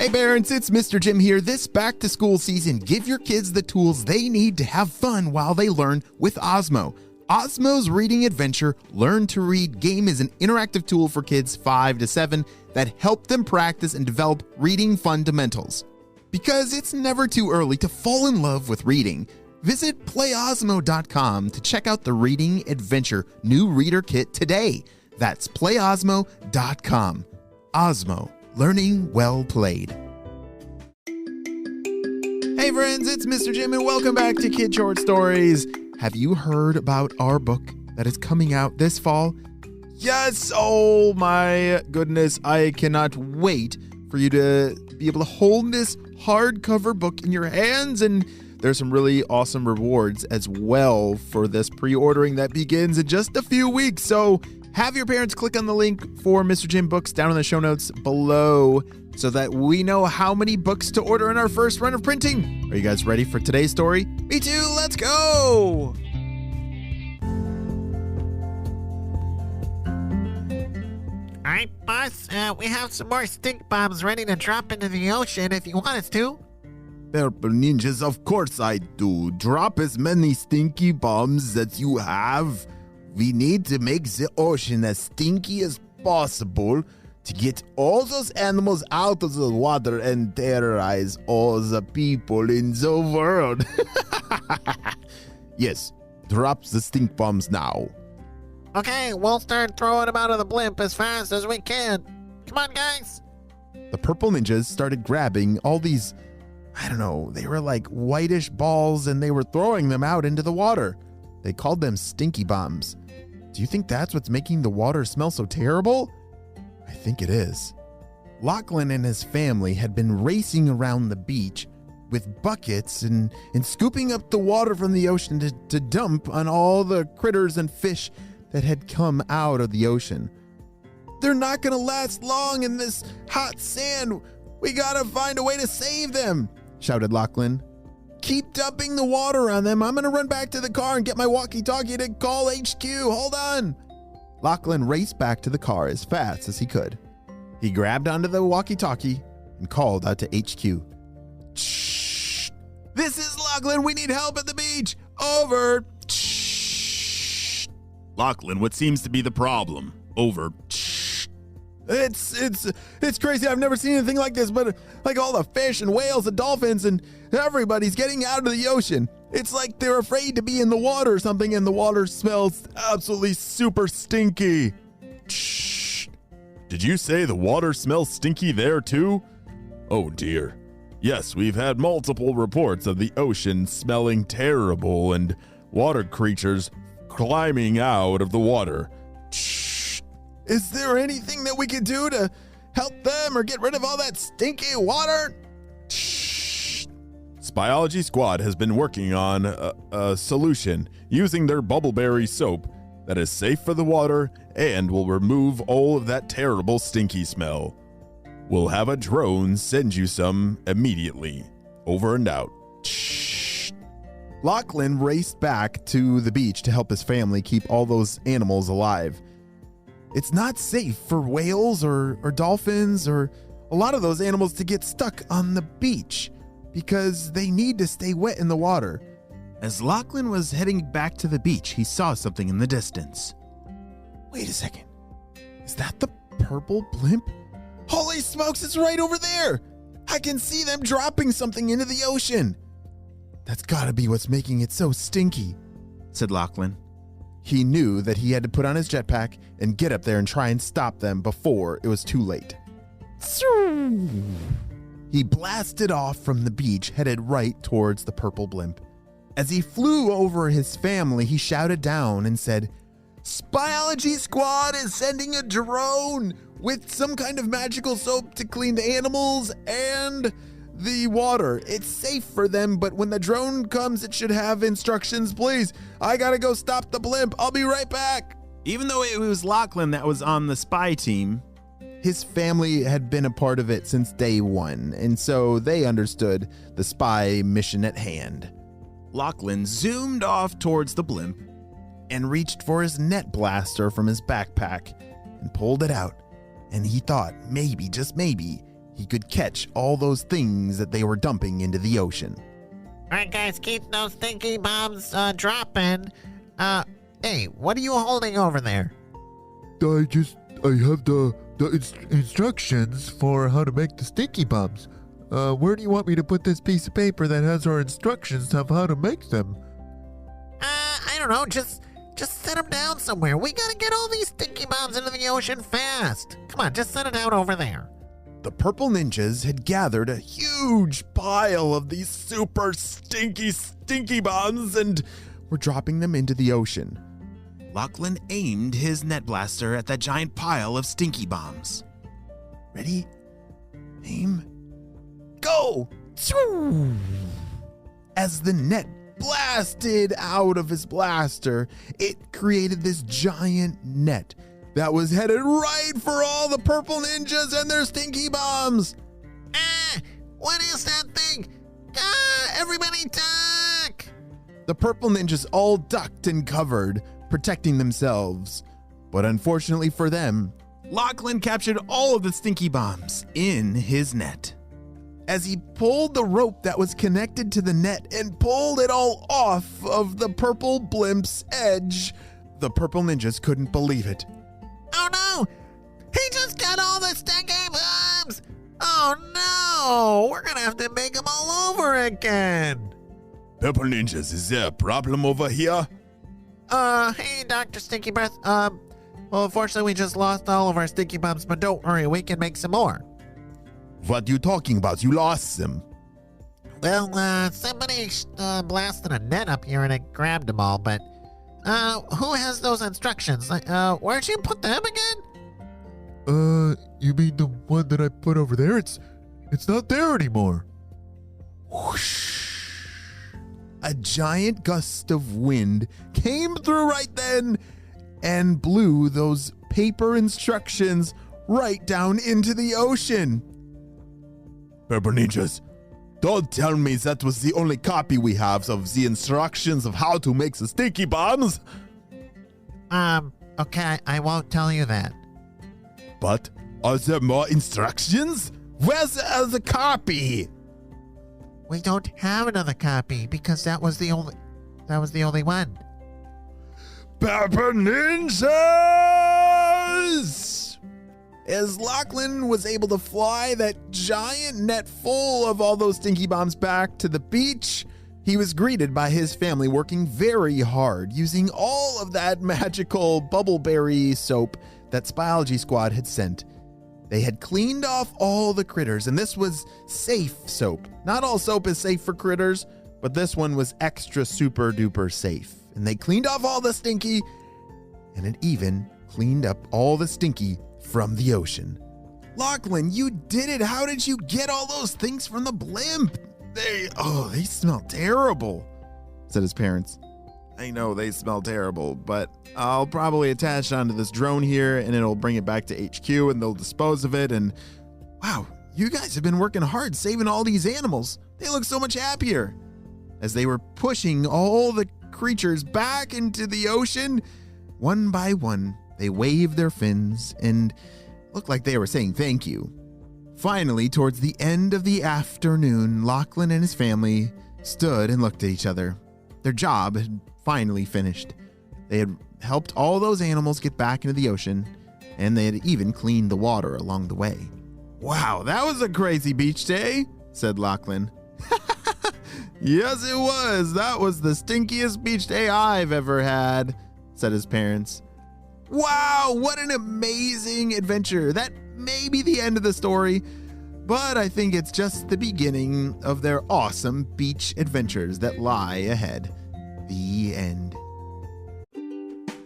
Hey parents, it's Mr. Jim here. This back to school season, give your kids the tools they need to have fun while they learn with Osmo. Osmo's Reading Adventure Learn to Read game is an interactive tool for kids 5 to 7 that help them practice and develop reading fundamentals. Because it's never too early to fall in love with reading, visit playosmo.com to check out the Reading Adventure new reader kit today. That's playosmo.com. Osmo, learning well played. Hey friends, it's Mr. Jim and welcome back to Kid Short Stories. Have you heard about our book that is coming out this fall? Yes, oh my goodness, I cannot wait for you to be able to hold this hardcover book in your hands, and there's some really awesome rewards as well for this pre-ordering that begins in just a few weeks. So have your parents click on the link for Mr. Jim books down in the show notes below so that we know how many books to order in our first run of printing. Are you guys ready for today's story? Me too, let's go! Alright, boss, we have some more stink bombs ready to drop into the ocean if you want us to. Purple ninjas, of course I do. Drop as many stinky bombs that you have. We need to make the ocean as stinky as possible to get all those animals out of the water and terrorize all the people in the world. Yes, drop the stink bombs now. Okay, we'll start throwing them out of the blimp as fast as we can. Come on, guys. The purple ninjas started grabbing all these, I don't know, they were like whitish balls and they were throwing them out into the water. They called them stinky bombs. Do you think that's what's making the water smell so terrible? I think it is. Lachlan and his family had been racing around the beach with buckets and scooping up the water from the ocean to dump on all the critters and fish that had come out of the ocean. They're not gonna last long in this hot sand. We gotta find a way to save them, shouted Lachlan. Keep dumping the water on them. I'm gonna run back to the car and get my walkie-talkie to call HQ. Hold on. Lachlan raced back to the car as fast as he could. He grabbed onto the walkie-talkie and called out to HQ. Shh. This is Lachlan. We need help at the beach. Over. Shh. Lachlan, what seems to be the problem? Over. Shh. It's crazy. I've never seen anything like this, but like all the fish and whales and dolphins and everybody's getting out of the ocean. It's like they're afraid to be in the water or something, and the water smells absolutely super stinky. Shh. Did you say the water smells stinky there too? Oh dear. Yes, we've had multiple reports of the ocean smelling terrible and water creatures climbing out of the water. Is there anything that we can do to help them or get rid of all that stinky water? Shh. Spyology Squad has been working on a solution using their bubbleberry soap that is safe for the water and will remove all of that terrible stinky smell. We'll have a drone send you some immediately. Over and out. Shh. Lachlan raced back to the beach to help his family keep all those animals alive. It's not safe for whales or dolphins or a lot of those animals to get stuck on the beach because they need to stay wet in the water. As Lachlan was heading back to the beach, he saw something in the distance. Wait a second. Is that the purple blimp? Holy smokes, it's right over there. I can see them dropping something into the ocean. That's gotta be what's making it so stinky, said Lachlan. He knew that he had to put on his jetpack and get up there and try and stop them before it was too late. He blasted off from the beach, headed right towards the purple blimp. As he flew over his family, he shouted down and said, "Spyology Squad is sending a drone with some kind of magical soap to clean the animals and the water. It's safe for them, but when the drone comes, it should have instructions. Please, I gotta go stop the blimp. I'll be right back." Even though it was Lachlan that was on the spy team, his family had been a part of it since day one, and so they understood the spy mission at hand. Lachlan zoomed off towards the blimp and reached for his net blaster from his backpack and pulled it out, and he thought maybe, just maybe, he could catch all those things that they were dumping into the ocean. All right, guys, keep those stinky bombs dropping. Hey, what are you holding over there? I have the instructions for how to make the stinky bombs. Where do you want me to put this piece of paper that has our instructions of how to make them? I don't know, just set them down somewhere. We gotta get all these stinky bombs into the ocean fast. Come on, just set it down over there. The purple ninjas had gathered a huge pile of these super stinky bombs and were dropping them into the ocean. Lachlan aimed his net blaster at that giant pile of stinky bombs. Ready? Aim. Go! As the net blasted out of his blaster, it created this giant net that was headed right for all the purple ninjas and their stinky bombs. What is that thing? Everybody duck! The purple ninjas all ducked and covered, protecting themselves. But unfortunately for them, Lachlan captured all of the stinky bombs in his net. As he pulled the rope that was connected to the net and pulled it all off of the purple blimp's edge, the purple ninjas couldn't believe it. Oh no! He just got all the stinky bombs! Oh no! We're gonna have to make them all over again! Purple ninjas, is there a problem over here? Hey, Dr. Stinky Breath. Well, unfortunately, we just lost all of our stinky bombs, but don't worry, we can make some more. What are you talking about? You lost them. Well, somebody blasted a net up here and it grabbed them all, but, who has those instructions? Where'd you put them again? You mean the one that I put over there? It's not there anymore. Whoosh. A giant gust of wind came through right then and blew those paper instructions right down into the ocean. Purple ninjas, don't tell me that was the only copy we have of the instructions of how to make the stinky bombs. Okay, I won't tell you that. But are there more instructions? Where's the other copy? We don't have another copy because that was the only one. Purple ninjas! As Lachlan was able to fly that giant net full of all those stinky bombs back to the beach, he was greeted by his family working very hard, using all of that magical bubbleberry soap that Spyology Squad had sent. They had cleaned off all the critters, and this was safe soap. Not all soap is safe for critters, but this one was extra super duper safe. And they cleaned off all the stinky, and it even cleaned up all the stinky from the ocean. Lachlan, you did it. How did you get all those things from the blimp? They smell terrible, said his parents. I know they smell terrible, but I'll probably attach it onto this drone here and it'll bring it back to HQ and they'll dispose of it. And wow, you guys have been working hard saving all these animals. They look so much happier. As they were pushing all the creatures back into the ocean, one by one, they waved their fins and looked like they were saying thank you. Finally, towards the end of the afternoon, Lachlan and his family stood and looked at each other. Their job had finally finished. They had helped all those animals get back into the ocean, and they had even cleaned the water along the way. Wow, that was a crazy beach day, said Lachlan. Yes, it was. That was the stinkiest beach day I've ever had, said his parents. Wow, what an amazing adventure. That may be the end of the story, but I think it's just the beginning of their awesome beach adventures that lie ahead. The end.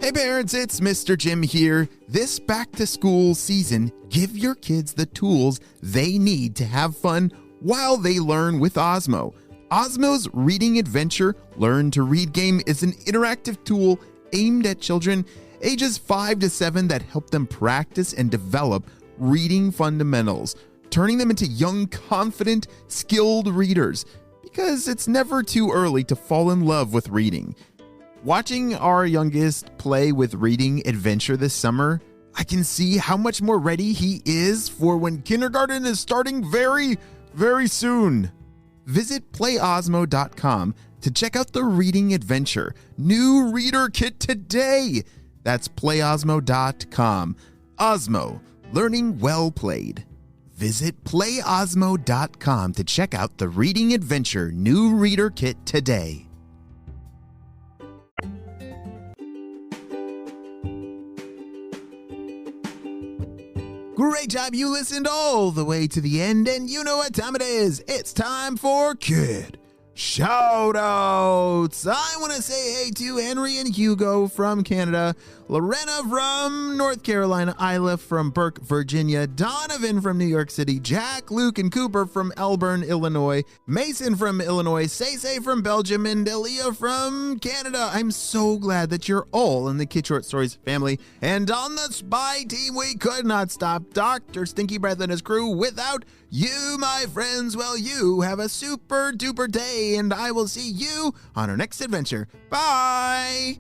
Hey parents, it's Mr. Jim here. This back-to-school season, give your kids the tools they need to have fun while they learn with Osmo. Osmo's Reading Adventure Learn to Read game is an interactive tool aimed at children ages 5 to 7 that help them practice and develop reading fundamentals, turning them into young, confident, skilled readers, because it's never too early to fall in love with reading. Watching our youngest play with Reading Adventure this summer, I can see how much more ready he is for when kindergarten is starting very, very soon. Visit playosmo.com to check out the Reading Adventure new reader kit today. That's playosmo.com. Osmo, learning well played. Visit playosmo.com to check out the Reading Adventure new reader kit today. Great job, you listened all the way to the end, and you know what time it is. It's time for Kid Shoutouts. I want to say hey to Henry and Hugo from Canada, Lorena from North Carolina, Isla from Burke, Virginia, Donovan from New York City, Jack, Luke, and Cooper from Elburn, Illinois, Mason from Illinois, Say from Belgium, and Elia from Canada. I'm so glad that you're all in the Kid Short Stories family. And on the Spy team, we could not stop Dr. Stinky Breath and his crew without you, my friends. Well, you have a super duper day, and I will see you on our next adventure. Bye!